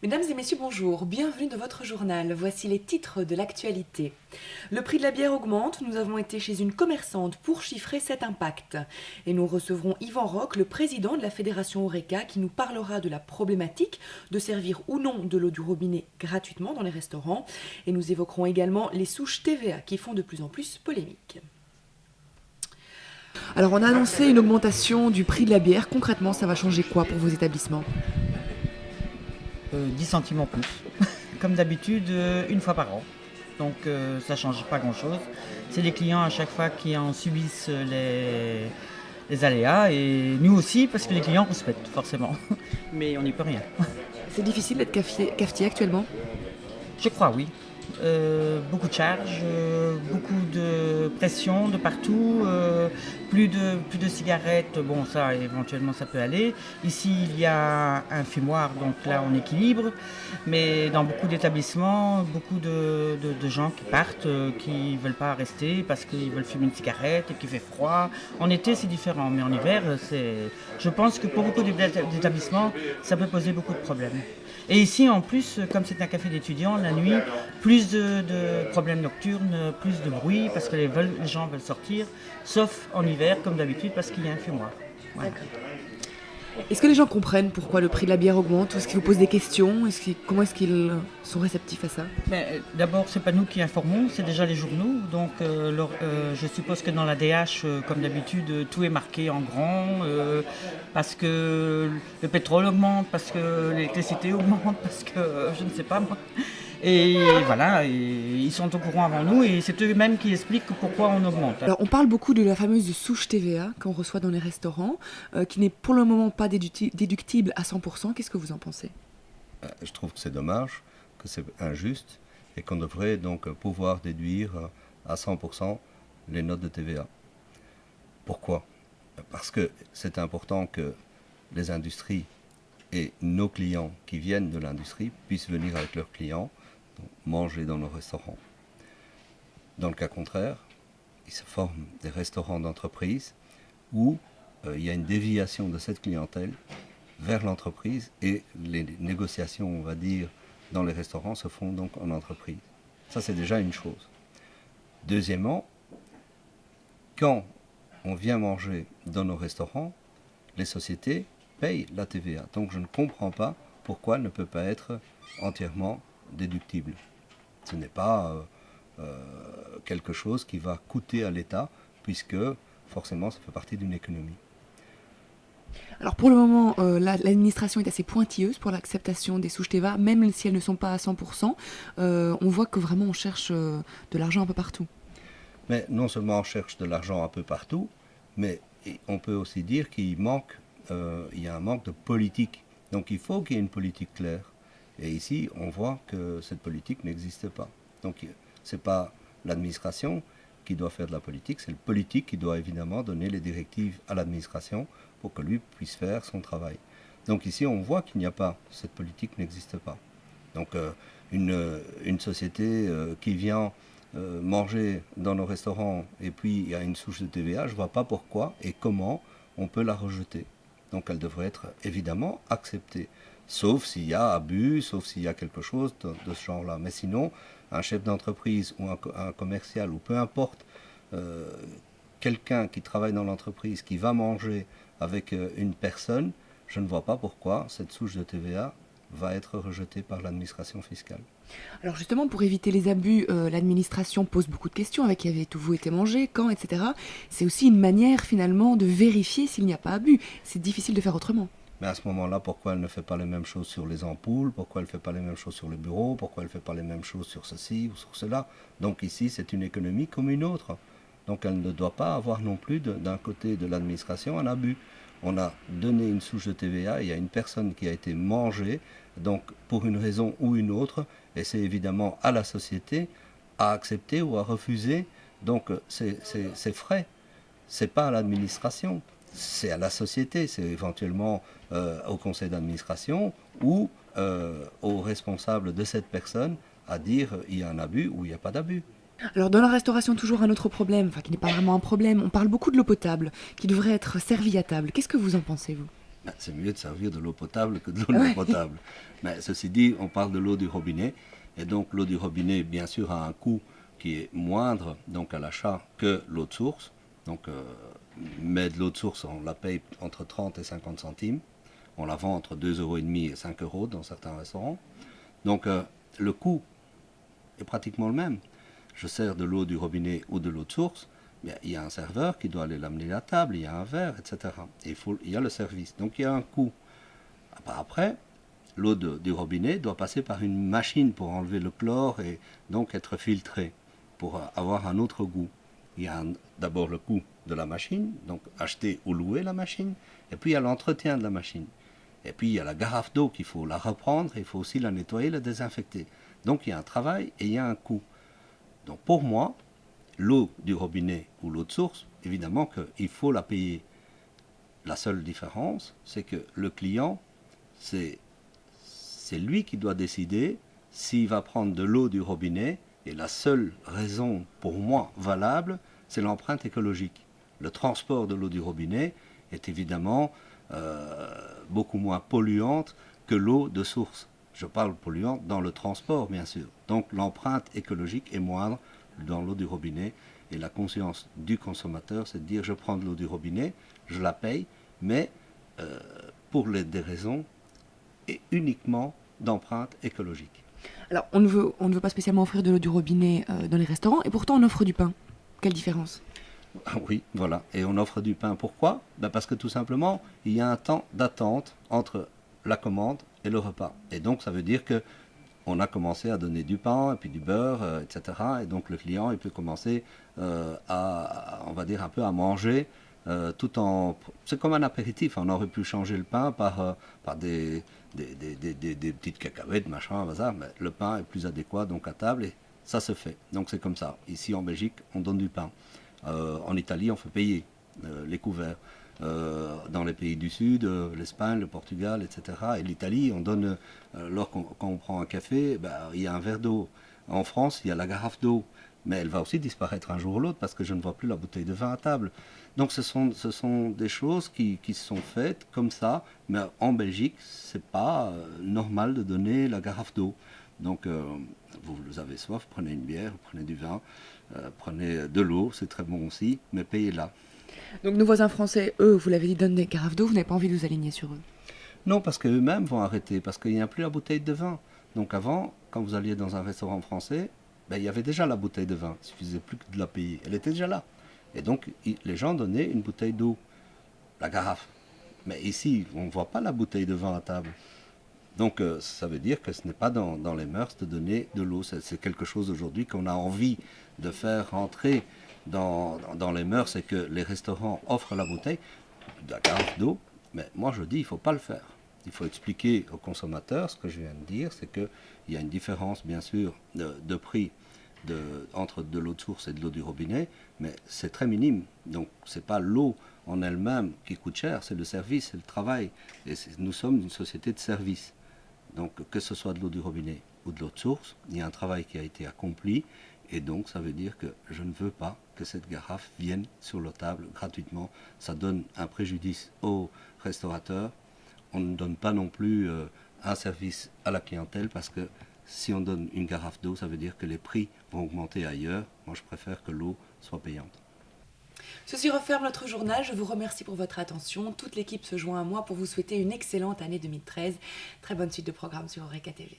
Mesdames et messieurs, bonjour, bienvenue dans votre journal. Voici les titres de l'actualité. Le prix de la bière augmente, nous avons été chez une commerçante pour chiffrer cet impact. Et nous recevrons Yvan Roch, le président de la Fédération Horeca, qui nous parlera de la problématique de servir ou non de l'eau du robinet gratuitement dans les restaurants. Et nous évoquerons également les souches TVA qui font de plus en plus polémique. Alors on a annoncé une augmentation du prix de la bière. Concrètement, ça va changer quoi pour vos établissements ? 10 centimes en plus, comme d'habitude, une fois par an. Donc ça ne change pas grand-chose. C'est les clients à chaque fois qui en subissent les aléas et nous aussi parce que les clients respectent forcément. Mais on n'y peut rien. C'est difficile d'être cafetier actuellement ? Je crois, oui. Beaucoup de charges, beaucoup de pression de partout, plus de cigarettes, bon ça éventuellement ça peut aller. Ici il y a un fumoir, donc là on équilibre, mais dans beaucoup d'établissements, beaucoup de gens qui partent, qui ne veulent pas rester parce qu'ils veulent fumer une cigarette et qu'il fait froid. En été c'est différent, mais en hiver, je pense que pour beaucoup d'établissements, ça peut poser beaucoup de problèmes. Et ici, en plus, comme c'est un café d'étudiants, la nuit, plus de problèmes nocturnes, plus de bruit, parce que les gens veulent sortir, sauf en hiver, comme d'habitude, parce qu'il y a un fumoir. Ouais. D'accord. Est-ce que les gens comprennent pourquoi le prix de la bière augmente? Est-ce qu'ils vous posent des questions? Comment est-ce qu'ils sont réceptifs à ça? D'abord, c'est pas nous qui informons, c'est déjà les journaux. Donc, je suppose que dans la DH, comme d'habitude, tout est marqué en grand, parce que le pétrole augmente, parce que l'électricité augmente, parce que je ne sais pas moi. Et voilà, ils sont au courant avant nous et c'est eux-mêmes qui expliquent pourquoi on augmente. Alors on parle beaucoup de la fameuse souche TVA qu'on reçoit dans les restaurants, qui n'est pour le moment pas déductible à 100%. Qu'est-ce que vous en pensez? Je trouve que c'est dommage, que c'est injuste et qu'on devrait donc pouvoir déduire à 100% les notes de TVA. Pourquoi? Parce que c'est important que les industries et nos clients qui viennent de l'industrie puissent venir avec leurs clients, donc manger dans nos restaurants. Dans le cas contraire, il se forment des restaurants d'entreprise où il y a une déviation de cette clientèle vers l'entreprise et les négociations, on va dire, dans les restaurants se font donc en entreprise. Ça, c'est déjà une chose. Deuxièmement, quand on vient manger dans nos restaurants, les sociétés payent la TVA. Donc je ne comprends pas pourquoi elle ne peut pas être entièrement déductible. Ce n'est pas quelque chose qui va coûter à l'État, puisque forcément ça fait partie d'une économie. Alors pour le moment, l'administration est assez pointilleuse pour l'acceptation des souches TVA, même si elles ne sont pas à 100%. On voit que vraiment on cherche de l'argent un peu partout. Mais non seulement on cherche de l'argent un peu partout, mais on peut aussi dire qu'il y a un manque de politique. Donc il faut qu'il y ait une politique claire. Et ici, on voit que cette politique n'existe pas. Donc ce n'est pas l'administration qui doit faire de la politique, c'est le politique qui doit évidemment donner les directives à l'administration pour que lui puisse faire son travail. Donc ici, on voit qu'il n'y a pas, cette politique n'existe pas. Donc une société qui vient manger dans nos restaurants et puis il y a une souche de TVA, je ne vois pas pourquoi et comment on peut la rejeter. Donc elle devrait être évidemment acceptée, sauf s'il y a abus, sauf s'il y a quelque chose de ce genre-là. Mais sinon, un chef d'entreprise ou un commercial, ou peu importe, quelqu'un qui travaille dans l'entreprise, qui va manger avec une personne, je ne vois pas pourquoi cette souche de TVA va être rejetée par l'administration fiscale. Alors justement, pour éviter les abus, l'administration pose beaucoup de questions avec qui avez-vous été mangé, quand, etc. C'est aussi une manière finalement de vérifier s'il n'y a pas abus. C'est difficile de faire autrement. Mais à ce moment-là, pourquoi elle ne fait pas les mêmes choses sur les ampoules? Pourquoi elle ne fait pas les mêmes choses sur les bureaux? Pourquoi elle ne fait pas les mêmes choses sur ceci ou sur cela? Donc ici, c'est une économie comme une autre. Donc elle ne doit pas avoir non plus d'un côté de l'administration un abus. On a donné une souche de TVA, il y a une personne qui a été mangée, donc pour une raison ou une autre, et c'est évidemment à la société à accepter ou à refuser. Donc c'est frais, c'est pas à l'administration, c'est à la société, c'est éventuellement au conseil d'administration ou aux responsables de cette personne à dire il y a un abus ou il n'y a pas d'abus. Alors dans la restauration, toujours un autre problème, qui n'est pas vraiment un problème, on parle beaucoup de l'eau potable, qui devrait être servie à table. Qu'est-ce que vous en pensez, vous? Ben, c'est mieux de servir de l'eau potable que de l'eau non potable. Mais ceci dit, on parle de l'eau du robinet. Et donc l'eau du robinet, bien sûr, a un coût qui est moindre donc à l'achat que l'eau de source. Donc, mais de l'eau de source, on la paye entre 30 et 50 centimes. On la vend entre 2,5 € et 5 € dans certains restaurants. Donc le coût est pratiquement le même. Je sers de l'eau du robinet ou de l'eau de source, mais il y a un serveur qui doit aller l'amener à la table, il y a un verre, etc. Et il y a le service. Donc il y a un coût. Après, l'eau du robinet doit passer par une machine pour enlever le chlore et donc être filtrée pour avoir un autre goût. Il y a d'abord le coût de la machine, donc acheter ou louer la machine, et puis il y a l'entretien de la machine. Et puis il y a la garafe d'eau qu'il faut la reprendre, il faut aussi la nettoyer, la désinfecter. Donc il y a un travail et il y a un coût. Donc pour moi, l'eau du robinet ou l'eau de source, évidemment qu'il faut la payer. La seule différence, c'est que le client, c'est lui qui doit décider s'il va prendre de l'eau du robinet. Et la seule raison pour moi valable, c'est l'empreinte écologique. Le transport de l'eau du robinet est évidemment beaucoup moins polluante que l'eau de source. Je parle polluante dans le transport, bien sûr. Donc l'empreinte écologique est moindre dans l'eau du robinet. Et la conscience du consommateur, c'est de dire je prends de l'eau du robinet, je la paye, mais pour des raisons et uniquement d'empreinte écologique. Alors, on ne veut pas spécialement offrir de l'eau du robinet dans les restaurants, et pourtant on offre du pain. Quelle différence? Oui, voilà. Et on offre du pain. Pourquoi? Parce que tout simplement, il y a un temps d'attente entre la commande et le repas. Et donc, ça veut dire que on a commencé à donner du pain et puis du beurre, etc. Et donc, le client, il peut commencer on va dire, un peu à manger tout en... C'est comme un apéritif. On aurait pu changer le pain par des petites cacahuètes, machin, bazar. Mais le pain est plus adéquat, donc à table, et ça se fait. Donc, c'est comme ça. Ici, en Belgique, on donne du pain. En Italie, on fait payer les couverts. Dans les pays du Sud, l'Espagne, le Portugal, etc. Et l'Italie, on donne, quand on prend un café, il y a un verre d'eau. En France, il y a la garafe d'eau. Mais elle va aussi disparaître un jour ou l'autre parce que je ne vois plus la bouteille de vin à table. Donc ce sont des choses qui sont faites comme ça. Mais en Belgique, c'est pas normal de donner la garafe d'eau. Donc vous avez soif, prenez une bière, prenez du vin, prenez de l'eau, c'est très bon aussi, mais payez-la. Donc nos voisins français, eux, vous l'avez dit, donnent des carafes d'eau, vous n'avez pas envie de vous aligner sur eux? Non, parce qu'eux-mêmes vont arrêter, parce qu'il n'y a plus la bouteille de vin. Donc avant, quand vous alliez dans un restaurant français, il y avait déjà la bouteille de vin, il suffisait plus que de la payer. Elle était déjà là. Et donc les gens donnaient une bouteille d'eau, la carafe. Mais ici, on ne voit pas la bouteille de vin à table. Donc ça veut dire que ce n'est pas dans les mœurs de donner de l'eau. C'est quelque chose aujourd'hui qu'on a envie de faire rentrer dans les mœurs, et que les restaurants offrent la bouteille, de la carafe d'eau. Mais moi je dis, il ne faut pas le faire. Il faut expliquer aux consommateurs ce que je viens de dire, c'est qu'il y a une différence bien sûr de prix entre de l'eau de source et de l'eau du robinet, mais c'est très minime. Donc c'est pas l'eau en elle-même qui coûte cher, c'est le service, c'est le travail. Et nous sommes une société de service. Donc que ce soit de l'eau du robinet ou de l'eau de source, il y a un travail qui a été accompli, et donc ça veut dire que je ne veux pas que cette garafe vienne sur la table gratuitement. Ça donne un préjudice aux restaurateurs. On ne donne pas non plus un service à la clientèle, parce que si on donne une garafe d'eau, ça veut dire que les prix vont augmenter ailleurs. Moi, je préfère que l'eau soit payante. Ceci referme notre journal. Je vous remercie pour votre attention. Toute l'équipe se joint à moi pour vous souhaiter une excellente année 2013. Très bonne suite de programme sur Eureka TV.